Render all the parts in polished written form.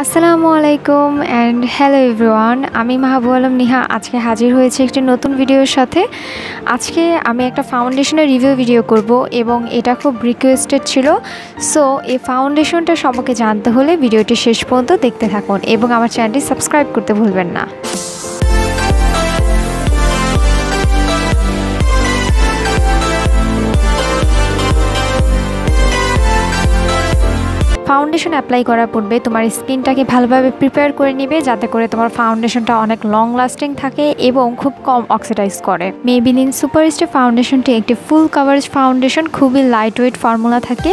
আসসালামু আলাইকুম and hello everyone. আমি মাহবুবা নিহা আজকে হাজির হয়েছি একটি নতুন ভিডিওর সাথে। আজকে আমি একটা ফাউন্ডেশনের রিভিউ ভিডিও করব এবং এটা খুব রিকোয়েস্টেড ছিল। সো এই ফাউন্ডেশনটা সম্পর্কে জানতে হলে ভিডিওটি শেষ পর্যন্ত দেখতে থাকুন এবং আমার চ্যানেলটি সাবস্ক্রাইব করতে ভুলবেন না। ফাউন্ডেশন অ্যাপ্লাই করার পূর্বে তোমার স্কিনটাকে ভালোভাবে প্রিপেয়ার করে নিবে যাতে করে তোমার ফাউন্ডেশনটা অনেক লং লাস্টিং থাকে এবং খুব কম অক্সিডাইজ করে। মেবিলিন সুপারস্টে ফাউন্ডেশনটি একটি ফুল কাভারেজ ফাউন্ডেশন, খুবই লাইট ওয়েট ফর্মুলা থাকে।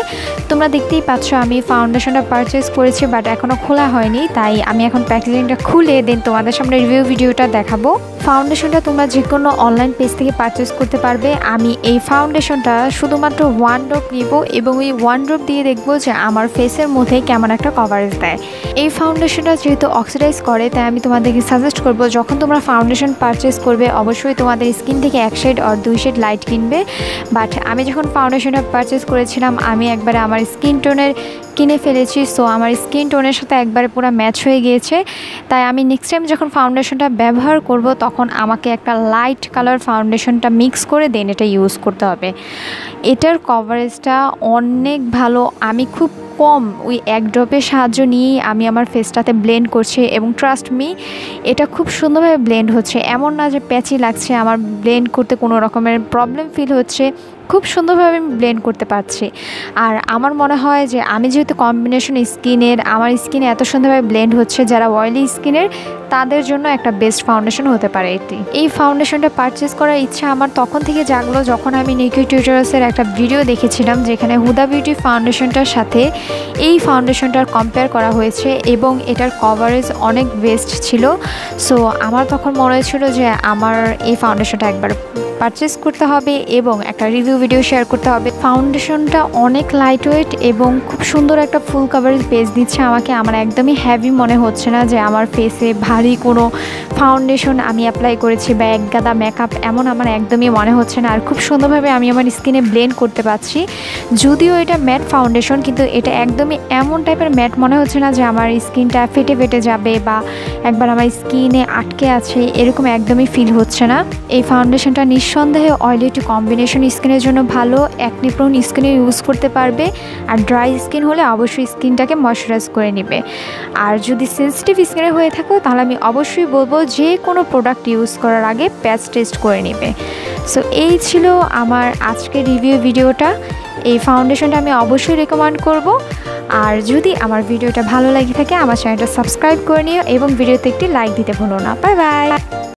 তোমরা দেখতেই পাচ্ছ আমি ফাউন্ডেশনটা পারচেস করেছি বাট এখনও খোলা হয়নি, তাই আমি এখন প্যাকেজিংটা খুলে দেন তোমাদের সামনে রিভিউ ভিডিওটা দেখাবো। ফাউন্ডেশনটা তোমরা যে কোনো অনলাইন পেজ থেকে পারচেস করতে পারবে। আমি এই ফাউন্ডেশনটা শুধুমাত্র ওয়ান ড্রপ নিব এবং এই ওয়ান ড্রপ দিয়ে দেখবো যে আমার ফেসের মধ্যে কেমন একটা কভারেজ দেয়। এই ফাউন্ডেশনটা যেহেতু অক্সিডাইজ করে তাই আমি তোমাদেরকে সাজেস্ট করব যখন তোমরা ফাউন্ডেশন পারচেস করবে অবশ্যই তোমাদের স্কিন থেকে এক শেড আর দুই শেড লাইট কিনবে। বাট আমি যখন ফাউন্ডেশনটা পারচেস করেছিলাম আমি একবারে আমার স্কিন টোনের কিনে ফেলেছি। সো আমার স্কিন টোনের সাথে একবারে পুরো ম্যাচ হয়ে গিয়েছে, তাই আমি নেক্সট টাইম যখন ফাউন্ডেশনটা ব্যবহার করব তখন আমাকে একটা লাইট কালার ফাউন্ডেশনটা মিক্স করে দেন এটা ইউজ করতে হবে। এটার কভারেজটা অনেক ভালো। আমি খুব কম ওই এক ড্রপের সাহায্য নিয়েই আমি আমার ফেসটাতে ব্লেন্ড করছি এবং ট্রাস্ট মি এটা খুব সুন্দরভাবে ব্লেন্ড হচ্ছে, এমন না যে প্যাচি লাগছে। আমার ব্লেন্ড করতে কোনো রকমের প্রবলেম ফিল হচ্ছে, খুব সুন্দরভাবে আমি ব্লেন্ড করতে পারছি। আর আমার মনে হয় যে আমি যেহেতু কম্বিনেশন স্কিনের, আমার স্কিনে এত সুন্দরভাবে ব্লেন্ড হচ্ছে, যারা অয়েলি স্কিনের তাদের জন্য একটা বেস্ট ফাউন্ডেশন হতে পারে এটি। এই ফাউন্ডেশনটা পারচেস করার ইচ্ছা আমার তখন থেকে জাগলো যখন আমি নিকি টিউটোরিয়ালসের একটা ভিডিও দেখেছিলাম যেখানে হুদা বিউটি ফাউন্ডেশনটার সাথে এই ফাউন্ডেশনটার কম্পেয়ার করা হয়েছে এবং এটার কভারেজ অনেক বেস্ট ছিল। সো আমার তখন মনে হয়েছিল যে আমার এই ফাউন্ডেশনটা একবার পারচেস করতে হবে এবং একটা রিভিউ ভিডিও শেয়ার করতে হবে। ফাউন্ডেশনটা অনেক লাইট ওয়েট এবং খুব সুন্দর একটা ফুল কাভারেজ বেস দিচ্ছে আমাকে। আমার একদমই হ্যাভি মনে হচ্ছে না যে আমার ফেসে ভারী কোনো ফাউন্ডেশন আমি অ্যাপ্লাই করেছি বা এক গাদা মেকআপ, এমন আমার একদমই মনে হচ্ছে না। আর খুব সুন্দরভাবে আমি আমার স্কিনে ব্লেন্ড করতে পারছি। যদিও এটা ম্যাট ফাউন্ডেশন কিন্তু এটা একদমই এমন টাইপের ম্যাট মনে হচ্ছে না যে আমার স্কিনটা ফেটে ফেটে যাবে বা একবার আমার স্কিনে আটকে আছে, এরকম একদমই ফিল হচ্ছে না। এই ফাউন্ডেশনটা নিঃসন্দেহে অয়েলি টু কম্বিনেশন স্কিনের জন্য ভালো, অ্যাকনি প্রোন স্কিনে ইউজ করতে পারবে। আর ড্রাই স্কিন হলে অবশ্যই স্কিনটাকে ময়শ্চারাইজ করে নেবে। আর যদি সেন্সিটিভ স্কিনে হয়ে থাকো তাহলে আমি অবশ্যই বলবো যে কোনো প্রোডাক্ট ইউজ করার আগে প্যাচ টেস্ট করে নেবে। সো এই ছিল আমার আজকের রিভিউ ভিডিওটা। এই ফাউন্ডেশনটা আমি অবশ্যই রেকমেন্ড করব। আর যদি আমার ভিডিওটা ভালো লাগে থাকে আমার চ্যানেলটা সাবস্ক্রাইব করে নিও এবং ভিডিওতে একটি লাইক দিতে ভুলো না। Bye bye.